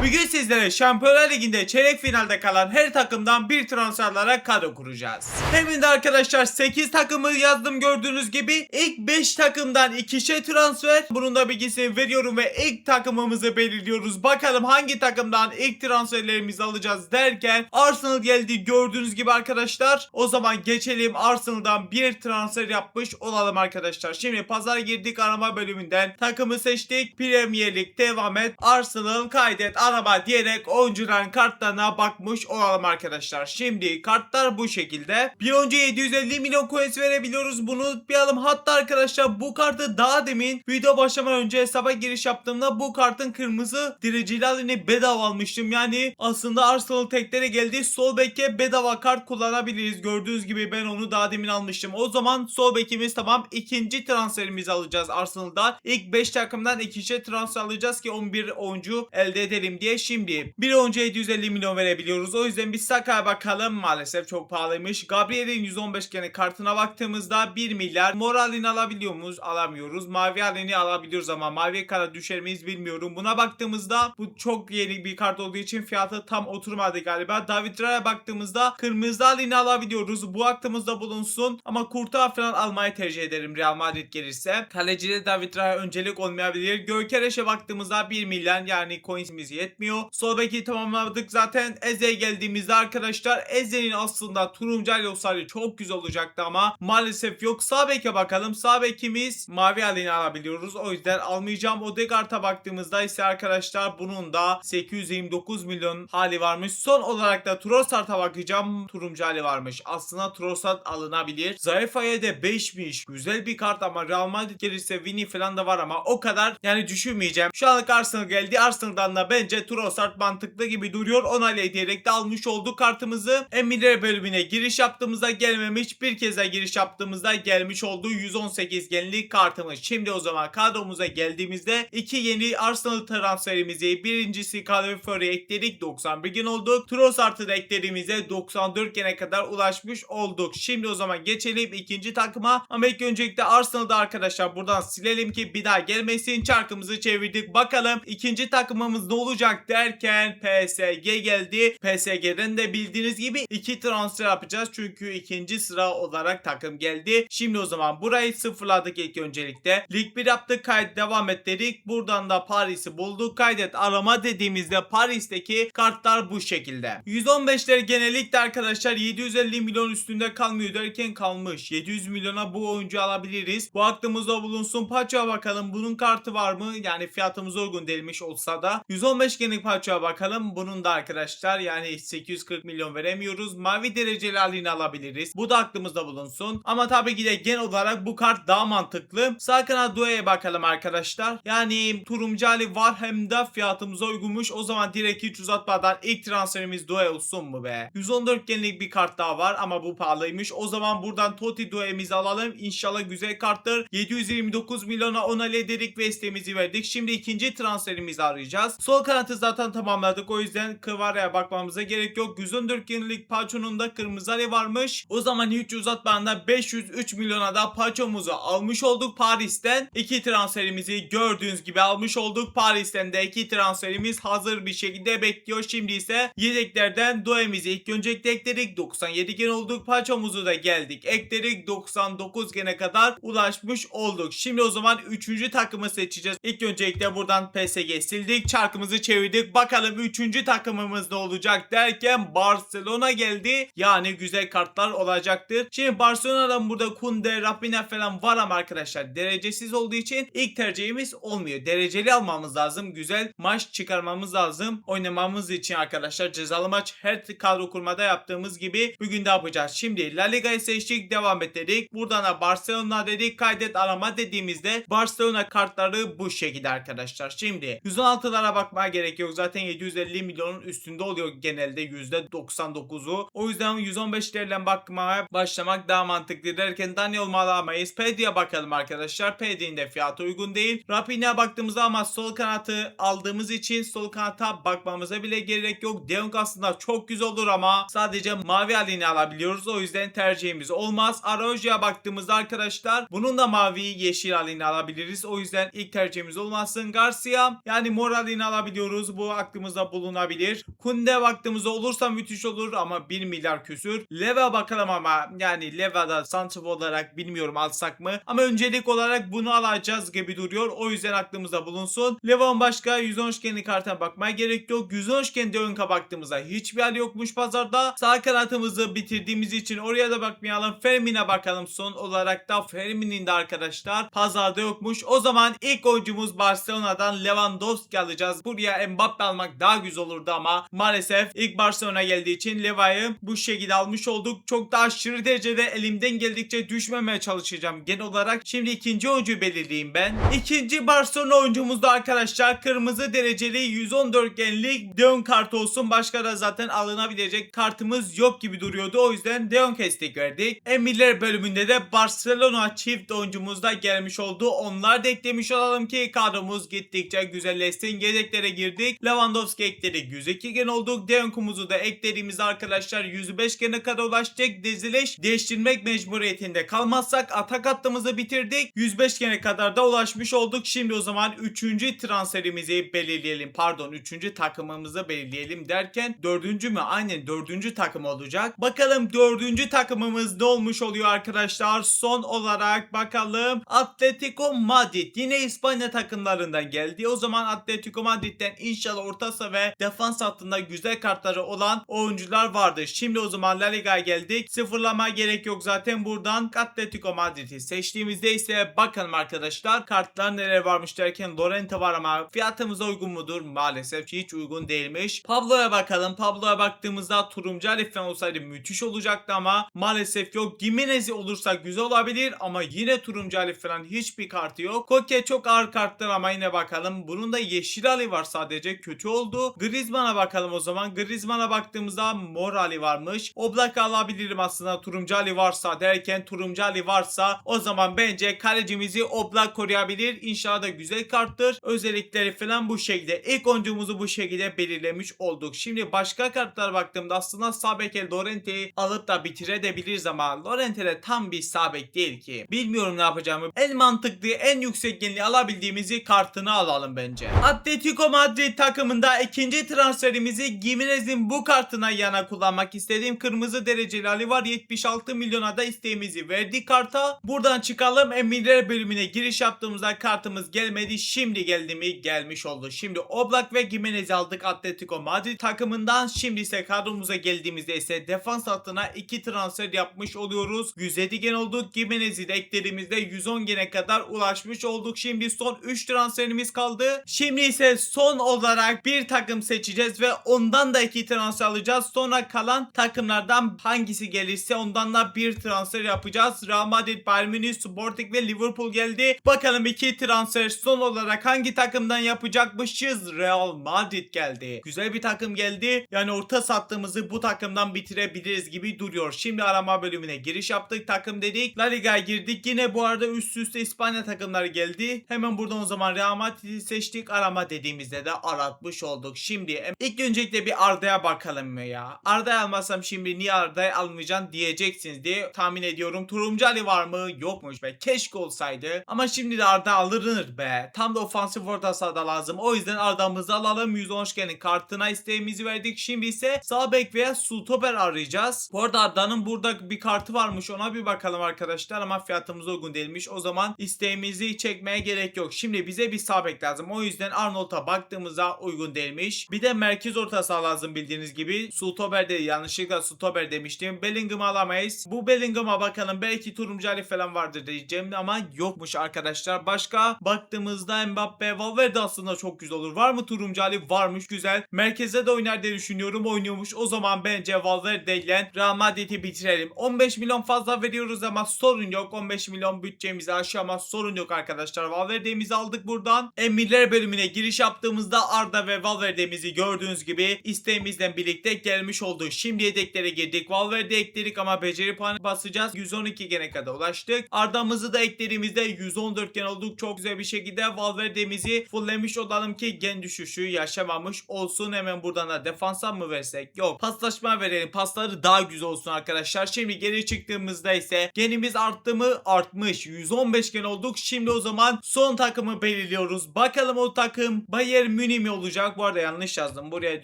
Bugün sizlere Şampiyonlar Ligi'nde çeyrek finalde kalan her takımdan bir transferlere kadro kuracağız. Hemen de arkadaşlar 8 takımı yazdım gördüğünüz gibi. İlk 5 takımdan 2'şer transfer. Bunun da bilgisini veriyorum ve ilk takımımızı belirliyoruz. Bakalım hangi takımdan ilk transferlerimizi alacağız derken Arsenal geldi gördüğünüz gibi arkadaşlar. O zaman geçelim, Arsenal'dan bir transfer yapmış olalım arkadaşlar. Şimdi pazara girdik, arama bölümünden takımı seçtik. Premier Lig devam et. Arsenal kaydet araba diyerek oyuncuların kartlarına bakmış olalım arkadaşlar. Şimdi kartlar bu şekilde. Bir oyuncu 750 milyon coins verebiliyoruz. Bunu unutmayalım. Hatta arkadaşlar bu kartı daha demin video başlamadan önce hesaba giriş yaptığımda bu kartın kırmızı dereceli halini bedava almıştım. Yani aslında Arsenal teklere geldi. Sol beke bedava kart kullanabiliriz. Gördüğünüz gibi ben onu daha demin almıştım. O zaman sol bekimiz tamam. İkinci transferimizi alacağız Arsenal'da. İlk 5 takımdan 2'şer transfer alacağız ki 11 oyuncu elde edelim diye. Şimdi bir oyuncu 750 milyon verebiliyoruz. O yüzden bir Saka'ya bakalım. Maalesef çok pahalıymış. Gabriel'in 115 gene kartına baktığımızda 1 milyar. Moralini alabiliyor muyuz? Alamıyoruz. Mavi halini alabiliyoruz ama mavi kara düşer miyiz bilmiyorum. Buna baktığımızda bu çok yeni bir kart olduğu için fiyatı tam oturmadı galiba. David Raya baktığımızda kırmızı halini alabiliyoruz. Bu aklımızda bulunsun ama Kurtağı falan almayı tercih ederim Real Madrid gelirse. Kalecide David Raya öncelik olmayabilir. Gökereş'e baktığımızda 1 milyon, yani coinsimiz yetmiyor. Sol beki tamamladık zaten. Eze'ye geldiğimizde arkadaşlar Eze'nin aslında turuncu olsaydı çok güzel olacaktı ama maalesef yok. Sağ beke bakalım. Sağ bekimiz mavi halini alabiliyoruz. O yüzden almayacağım. Odegaard'a baktığımızda ise arkadaşlar bunun da 829 milyon hali varmış. Son olarak da Trossard'a bakacağım. Turuncu hali varmış. Aslında Trossard alınabilir. Zayıfa'ya da 5'miş. Güzel bir kart ama Real Madrid gelirse Vini falan da var ama o kadar yani düşünmeyeceğim. Şu anlık Arsenal geldi. Arsenal'dan da bence Trossard mantıklı gibi duruyor. Onayla diyerek de almış olduk kartımızı. Emirler bölümüne giriş yaptığımızda gelmemiş. Bir kez daha giriş yaptığımızda gelmiş oldu. 118 genlik kartımız. Şimdi o zaman kadromuza geldiğimizde 2 yeni Arsenal transferimizi, birincisi Calvin Furry ekledik. 91 gen olduk. Trossard'ı da eklediğimizde 94 gene kadar ulaşmış olduk. Şimdi o zaman geçelim ikinci takıma. Ama ilk öncelikle Arsenal'da arkadaşlar buradan silelim ki bir daha gelmesin. Çarkımızı çevirdik. Bakalım ikinci takımımız ne olacak derken PSG geldi. PSG'den de bildiğiniz gibi 2 transfer yapacağız. Çünkü ikinci sıra olarak takım geldi. Şimdi o zaman burayı sıfırladık ilk öncelikle. Lig 1 yaptık. Kayıt devam et dedik. Buradan da Paris'i bulduk. Kaydet arama dediğimizde Paris'teki kartlar bu şekilde. 115'ler genellikle arkadaşlar 750 milyon üstünde kalmıyor derken kalmış. 700 milyona bu oyuncu alabiliriz. Bu aklımızda bulunsun. Paço'ya bakalım. Bunun kartı var mı? Yani fiyatımız uygun değilmiş olsa da. 115 genlik Paço'ya bakalım. Bunun da arkadaşlar yani 840 milyon veremiyoruz. Mavi dereceli halini alabiliriz. Bu da aklımızda bulunsun. Ama tabii ki de genel olarak bu kart daha mantıklı. Sağ kanat Due'ye bakalım arkadaşlar. Yani turuncu hali var hem de fiyatımıza uygunmuş. O zaman direkt hiç uzatmadan ilk transferimiz Due olsun mu be? 114 genlik bir kart daha var ama bu pahalıymış. O zaman buradan Totti Due'mizi alalım. İnşallah güzel karttır. 729 milyona onayla ederek ve isteğimizi verdik. Şimdi ikinci transferimizi arayacağız. Sol kanatı zaten tamamladık. O yüzden Kvara'ya bakmamıza gerek yok. 114 genlik Paço'nun da kırmızı hali varmış. O zaman hiç uzatmadan 503 milyona da Paço'muzu almış olduk Paris'ten. İki transferimizi gördüğünüz gibi almış olduk. Paris'ten de iki transferimiz hazır bir şekilde bekliyor. Şimdi ise yedeklerden Due'mizi ilk önce ekledik. 97 gen olduk. Paço'muzu da geldik. Ekledik. 99 gene kadar ulaşmış olduk. Şimdi o zaman 3. takımı seçeceğiz. İlk öncelikle buradan PSG sildik. Çarkımızı çevirdik. Bakalım 3. takımımız ne olacak derken Barcelona geldi. Yani güzel kartlar olacaktır. Şimdi Barcelona'dan burada Kunde, Raphinha falan var ama arkadaşlar derecesiz olduğu için ilk tercihimiz olmuyor. Dereceli almamız lazım. Güzel maç çıkarmamız lazım. Oynamamız için arkadaşlar cezalı maç her kadro kurmada yaptığımız gibi bugün de yapacağız. Şimdi La Liga'yı seçtik. Devam et dedik. Buradan da Barcelona dedik. Kaydet arama dediğimizde Barcelona kartları bu şekilde arkadaşlar. Şimdi 116'lara bakmaya gerek yok. Zaten 750 milyonun üstünde oluyor genelde %99'u. O yüzden 115'lerle bakmaya başlamak daha mantıklı derken Daniel alamayız. Pedri'ye bakalım arkadaşlar. Pedri'nin de fiyatı uygun değil. Raphinha'ya baktığımızda ama sol kanatı aldığımız için sol kanata bakmamıza bile gerek yok. De Jong aslında çok güzel olur ama sadece mavi halini alabiliyoruz. O yüzden tercihimiz olmaz. Araujo'ya baktığımızda arkadaşlar bunun da mavi yeşil halini alabiliriz. O yüzden ilk tercihimiz olmasın. Garcia yani mor halini alabiliyoruz. bekliyoruz. Bu aklımızda bulunabilir. Kunde vaktimiz olursa müthiş olur ama 1 milyar küsür. Leva bakalım ama yani Leva'da santrif olarak bilmiyorum alsak mı? Ama öncelik olarak bunu alacağız gibi duruyor. O yüzden aklımızda bulunsun. Leva'nın başka 110 hoşgenli kartına bakmaya gerek yok. 110 hoşgenli ön baktığımızda hiçbir hal yokmuş pazarda. Sağ kanatımızı bitirdiğimiz için oraya da bakmayalım. Fermin'e bakalım. Son olarak da Fermin'in de arkadaşlar pazarda yokmuş. O zaman ilk oyuncumuz Barcelona'dan Lewandowski alacağız. Buraya Mbappe almak daha güzel olurdu ama maalesef ilk Barcelona geldiği için Leva'yı bu şekilde almış olduk. Çok da aşırı derecede elimden geldikçe düşmemeye çalışacağım genel olarak. Şimdi ikinci oyuncuyu belirleyeyim ben. İkinci Barcelona oyuncumuz da arkadaşlar kırmızı dereceli 114 genlik De Jong kartı olsun. Başka da zaten alınabilecek kartımız yok gibi duruyordu. O yüzden De Jong destek verdik. Emirler bölümünde de Barcelona çift oyuncumuz da gelmiş oldu. Onlar da eklemiş olalım ki kadromuz gittikçe güzelleşsin. Yedeklere girdik. Lewandowski ekledik. 102 gen olduk. De Jong'umuzu da eklediğimizde arkadaşlar 105 gene kadar ulaşacak. Diziliş değiştirmek mecburiyetinde kalmazsak atak hattımızı bitirdik. 105 gene kadar da ulaşmış olduk. Şimdi o zaman 3. transferimizi belirleyelim. Pardon 3. takımımızı belirleyelim derken 4. mü? Aynen 4. takım olacak. Bakalım 4. takımımız ne olmuş oluyor arkadaşlar. Son olarak bakalım Atletico Madrid. Yine İspanya takımlarından geldi. O zaman Atletico Madrid'den inşallah orta saha ve defans hattında güzel kartları olan oyuncular vardır. Şimdi o zaman La Liga'ya geldik. Sıfırlama gerek yok zaten buradan Atletico Madrid'i seçtiğimizde ise bakalım arkadaşlar kartlar neler varmış derken Llorente var ama fiyatımıza uygun mudur? Maalesef hiç uygun değilmiş. Pablo'ya bakalım. Pablo'ya baktığımızda turuncu harf falan olsaydı müthiş olacaktı ama maalesef yok. Gimenez'i olursa güzel olabilir ama yine turuncu harf falan hiçbir kartı yok. Koke çok ağır kartlar ama yine bakalım. Bunun da yeşil hali var sadece. Kötü oldu. Griezmann'a bakalım o zaman. Griezmann'a baktığımızda mor hali varmış. Oblak alabilirim aslında turuncu hali varsa derken turuncu hali varsa o zaman bence kalecimizi Oblak koruyabilir. İnşallah da güzel karttır. Özellikleri falan bu şekilde. İlk oyuncumuzu bu şekilde belirlemiş olduk. Şimdi başka kartlara baktığımda aslında sağ bek Llorente'yi alıp da bitirebiliriz ama Llorente de tam bir sağ bek değil ki. Bilmiyorum ne yapacağımı. En mantıklı en yüksek genliği alabildiğimizi kartını alalım bence. Atletico Madrid takımında ikinci transferimizi Gimenez'in bu kartına yana kullanmak istediğim kırmızı dereceli hali var. 76 milyona da isteğimizi verdik karta. Buradan çıkalım. Emirler bölümüne giriş yaptığımızda kartımız gelmedi. Şimdi geldi mi? Gelmiş oldu. Şimdi Oblak ve Gimenez'i aldık Atletico Madrid takımından. Şimdi ise kadromuza geldiğimizde ise defans hattına 2 transfer yapmış oluyoruz. 107 gen olduk. Gimenez'i de eklediğimizde 110 gene kadar ulaşmış olduk. Şimdi son 3 transferimiz kaldı. Şimdi ise son olarak bir takım seçeceğiz ve ondan da 2 transfer alacağız. Sonra kalan takımlardan hangisi gelirse ondan da bir transfer yapacağız. Real Madrid, Bayern Münih, Sporting ve Liverpool geldi. Bakalım 2 transfer son olarak hangi takımdan yapacakmışız? Real Madrid geldi. Güzel bir takım geldi. Yani orta sattığımızı bu takımdan bitirebiliriz gibi duruyor. Şimdi arama bölümüne giriş yaptık. Takım dedik. La Liga'ya girdik. Yine bu arada üst üste İspanya takımları geldi. Hemen buradan o zaman Real Madrid'i seçtik. Arama dediğimizde de aratmış olduk. Şimdi ilk öncelikle bir Arda'ya bakalım mı ya? Arda'yı almasam şimdi niye Arda'yı almayacaksın diyeceksiniz diye tahmin ediyorum. Turuncu Ali var mı? Yokmuş be. Keşke olsaydı. Ama şimdi de Arda alınır be. Tam da ofansif orta sahada lazım. O yüzden Arda'mızı alalım. 110 hoşgenin kartına isteğimizi verdik. Şimdi ise sağ bek veya stoper arayacağız. Bu arada Arda'nın burada bir kartı varmış. Ona bir bakalım arkadaşlar ama fiyatımız uygun değilmiş. O zaman isteğimizi çekmeye gerek yok. Şimdi bize bir sağ bek lazım. O yüzden Arnold'a baktığımızda uygun değilmiş. Bir de merkez orta saha lazım bildiğiniz gibi. Stoper de yanlışlıkla stoper demiştim. Bellingham'ı alamayız. Bu Bellingham'a bakalım. Belki turuncu Ali falan vardır diyeceğim ama yokmuş arkadaşlar. Başka baktığımızda Mbappe, Valverde aslında çok güzel olur. Var mı turuncu Ali? Varmış, güzel. Merkezde de oynar diye düşünüyorum. Oynuyormuş. O zaman bence Valverde ile Real Madrid'i bitirelim. 15 milyon fazla veriyoruz ama sorun yok. 15 milyon bütçemizi aşamaz. Sorun yok arkadaşlar. Valverde'mizi aldık buradan. Emirler bölümüne giriş yaptığımızda Arda ve Valverde'mizi gördüğünüz gibi isteğimizle birlikte gelmiş oldu. Şimdi yedeklere girdik. Valverde ekledik ama beceri puanı basacağız. 112 gene kadar ulaştık. Arda'mızı da eklediğimizde 114 gen olduk. Çok güzel bir şekilde Valverde'mizi fulllemiş olalım ki gen düşüşü yaşamamış olsun. Hemen buradan da defansa mı versek? Yok. Paslaşma verelim. Pasları daha güzel olsun arkadaşlar. Şimdi geri çıktığımızda ise genimiz arttı mı? Artmış. 115 gen olduk. Şimdi o zaman son takımı belirliyoruz. Bakalım o takım Bayern Münih mi olacak? Bu arada yanlış yazdım. Buraya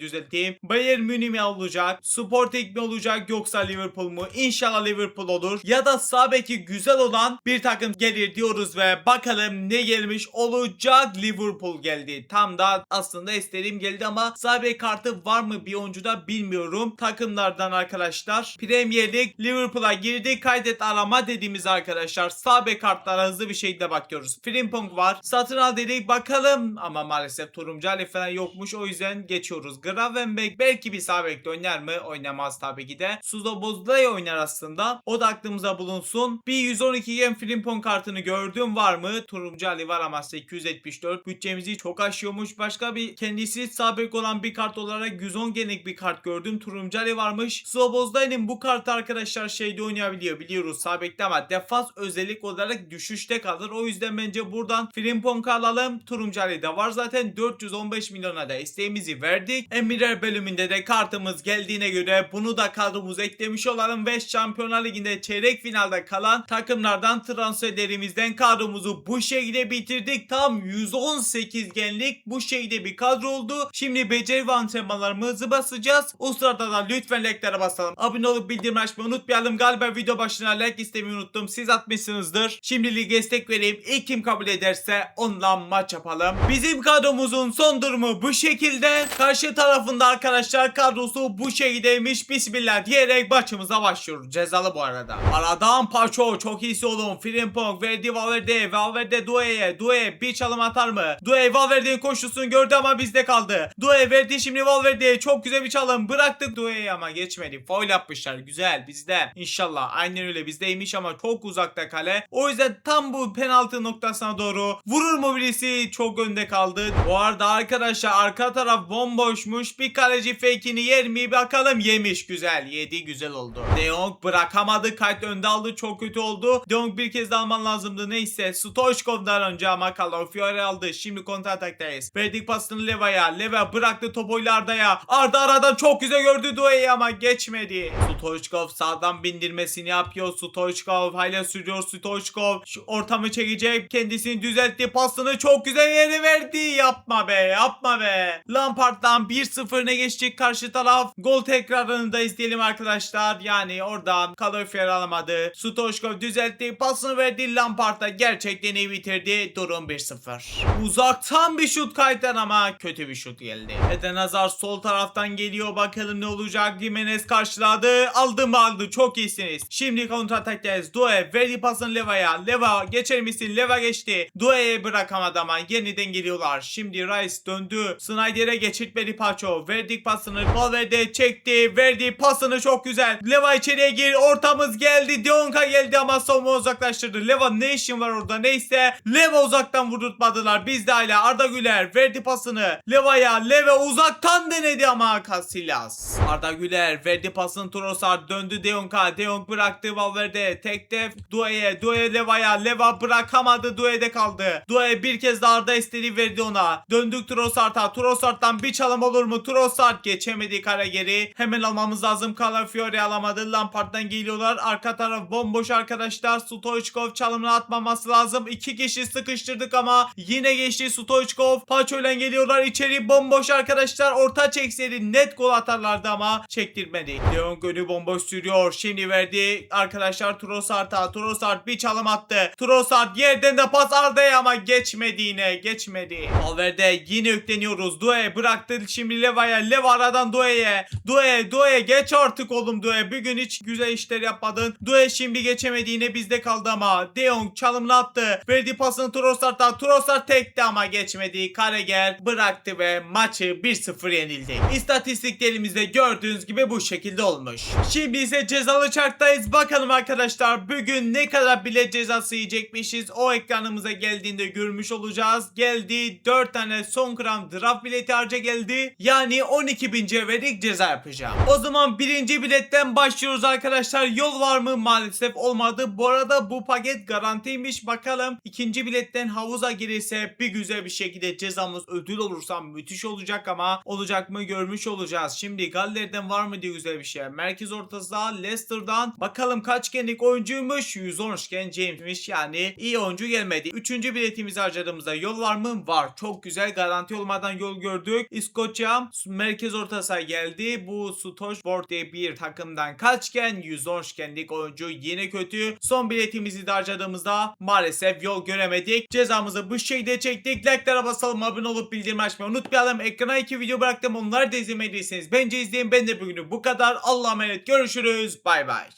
düzelteyim. Bayern Münih mi olacak? Sporting mi olacak yoksa Liverpool mu? İnşallah Liverpool olur. Ya da sağ beki güzel olan bir takım gelir diyoruz ve bakalım ne gelmiş olacak. Liverpool geldi. Tam da aslında istediğim geldi ama sağ bek kartı var mı bir oyuncuda bilmiyorum. Takımlardan arkadaşlar. Premier Lig Liverpool'a girdi. Kaydet arama dediğimiz arkadaşlar. Sağ bek kartlara hızlı bir şekilde bakıyoruz. Frimpong var. Satın al dedik bakalım ama maalesef Turumcali falan yokmuş. O yüzden geçiyoruz. Gravenberch belki bir sağ bekte oynar mı? Oynamaz tabii ki de. Suzo Bozlay oynar aslında. O da aklımıza bulunsun. Bir 112 gen Frimpong kartını gördüm var mı? Turumcali var ama 874. Bütçemizi çok aşıyormuş. Başka bir kendisi sağ bek olan bir kart olarak 110 genlik bir kart gördüm. Turumcali varmış. Suzo Bozlay'ın bu kartı arkadaşlar şeyde oynayabiliyor. Biliyoruz sağ bekte ama defans özellik olarak düşüşte kalır. O yüzden bence buradan Frimpong alalım. Turumcali de var zaten. 415 milyona da isteğimizi verdik. Emirer bölümünde de kartımız geldiğine göre bunu da kadromuza eklemiş olalım ve Şampiyonlar Ligi'nde çeyrek finalde kalan takımlardan transferlerimizden kadromuzu bu şekilde bitirdik. Tam 118 genlik bu şekilde bir kadro oldu. Şimdi beceri ve antrenmanlarımızı basacağız. O sırada da lütfen like'lara basalım. Abone olup bildirim açmayı unutmayalım. Galiba video başına like istemeyi unuttum. Siz atmışsınızdır. Şimdilik destek vereyim. İlk kim kabul ederse onunla maç yapalım. Bizim kadromuzun son durumu bu şekilde. Karşı tarafında arkadaşlar kadrosu bu şekildeymiş. Bismillah diyerek maçımıza başlıyoruz. Cezalı bu arada. Aradan Paço çok iyisi oğlum. Frimpong verdi Valverde. Valverde Doué'ye. Doué bir çalım atar mı? Doué Valverde'nin koşusunu gördü ama bizde kaldı. Doué verdi şimdi Valverde'ye. Çok güzel bir çalım. Bıraktık Doué'yi ama geçmedi. Foul yapmışlar. Güzel bizde. İnşallah. Aynen öyle bizdeymiş ama çok uzakta kale. O yüzden tam bu penaltı noktasına doğru vurur mu birisi? Çok önde kaldı. Bu arada arkadaşlar arka taraf bomboşmuş. Bir kaleci fake'ini yer mi? Bakalım yemiş. Güzel. Yedi güzel oldu. De Jong bırakamadı. Kayıt önde aldı. Çok kötü oldu. De Jong bir kez de alman lazımdı. Neyse. Stoichkov'dan önce ama Calafiori aldı. Şimdi kontra ataktayız. Verdik pasını Leva'ya. Leva bıraktı topu Arda'ya. Arda aradan çok güzel gördü Doué'yi ama geçmedi. Stoichkov sağdan bindirmesini yapıyor. Stoichkov hala sürüyor. Stoichkov şu ortamı çekecek. Kendisini düzeltti. Pasını çok güzel yere verdi. Yapma be. Yapma be. Lampard'dan 1-0 öne geçecek karşı taraf. Gol tekrarını da izleyelim arkadaşlar. Yani oradan Calafiori alamadı. Stoichkov düzeltti. Pasını verdi Lampard'a. Gerçekten iyi bitirdi. Durum 1-0. Uzaktan bir şut kaytan ama kötü bir şut geldi. Eden Hazard sol taraftan geliyor. Bakalım ne olacak. Jimenez karşıladı. Aldı mı aldı. Çok iyisiniz. Şimdi kontra ataktayız. Doué verdi pasını Leva'ya. Leva geçer misin? Leva geçti. Doué'ye bırakamadı ama yeniden geliyorlar. Şimdi Rice döndü. Snyder'e geçirtmedi Paço. Verdik pasını. Valverde çekti. Verdi pasını çok güzel. Leva içeriye gir. Ortamız geldi. De Jong'a geldi ama savunma uzaklaştırdı. Leva ne işin var orada? Neyse. Leva uzaktan vurdurtmadılar. Biz de hala Arda Güler verdi pasını. Leva'ya. Leva uzaktan denedi ama Casillas. Arda Güler verdi pasını Trossard döndü De Jong'a. De Jong bıraktı Valverde. Tekte Doué'ye. Doué Leva'ya. Leva bırakamadı. Doué'de kaldı. Doué bir kez daha Arda istediği verdi ona. Döndük Trossard'a. Trossard'dan bir çalım olur mu? Trossard geçemedi kare geri. Hemen almamız lazım. Calafiori alamadı. Lampard'dan geliyorlar. Arka taraf bomboş arkadaşlar. Stoichkov çalımını atmaması lazım. İki kişi sıkıştırdık ama yine geçti Stoichkov. Paço'yla geliyorlar. İçeri bomboş arkadaşlar. Orta çekseydi net gol atarlardı ama çektirmedi. De Jong önü bomboş sürüyor. Şimdi verdi arkadaşlar Trossard'a. Trossard bir çalım attı. Trossard yerden de pas Arda'ya ama geçmedi yine. Geçmedi. Valverde yine yükleniyoruz. Doué bıraktı şimdi Leva'ya. Leva aradan Doué'ye. Doué geç artık oğlum Doué. Bugün hiç güzel işler yapmadın. Doué şimdi geçemedi yine bizde kaldı ama. De Jong çalımını attı. Verdi pasını Trossard'a. Trossard tekti ama geçmedi. Kareger bıraktı ve maçı 1-0 yenildi. İstatistiklerimizde gördüğünüz gibi bu şekilde olmuş. Şimdi ise cezalı çarktayız. Bakalım arkadaşlar bugün ne kadar bile cezası yiyecekmişiz. O ekranımıza geldiğinde görmüş olacağız. Geldi 4 tane son gram draft bileti harca geldi. Yani 12.000 cevherlik ceza yapacağım. O zaman birinci biletten başlıyoruz arkadaşlar. Yol var mı? Maalesef olmadı. Bu arada bu paket garantiymiş. Bakalım ikinci biletten havuza girirse bir güzel bir şekilde cezamız ödül olursa müthiş olacak ama olacak mı görmüş olacağız. Şimdi Galler'den var mı diye güzel bir şey. Merkez ortası Leicester'dan bakalım kaç genlik oyuncuymuş? 113 gen James'miş yani iyi oyuncu gelmedi. Üçüncü biletimizi harcadığımızda yol var mı? Var. Çok güzel garanti garanti olmadan yol gördük. İskoçya merkez orta saha geldi. Bu Stockport diye bir takımdan kaçken 110'lik oyuncu yine kötü. Son biletimizi de harcadığımızda maalesef yol göremedik. Cezamızı bu şekilde çektik. Like'lara basalım, abone olup bildirim açmayı unutmayalım. Ekrana 2 video bıraktım. Onları da izlemediyseniz bence izleyin. Ben de bugünü bu kadar. Allah'a emanet. Görüşürüz. Bay bay.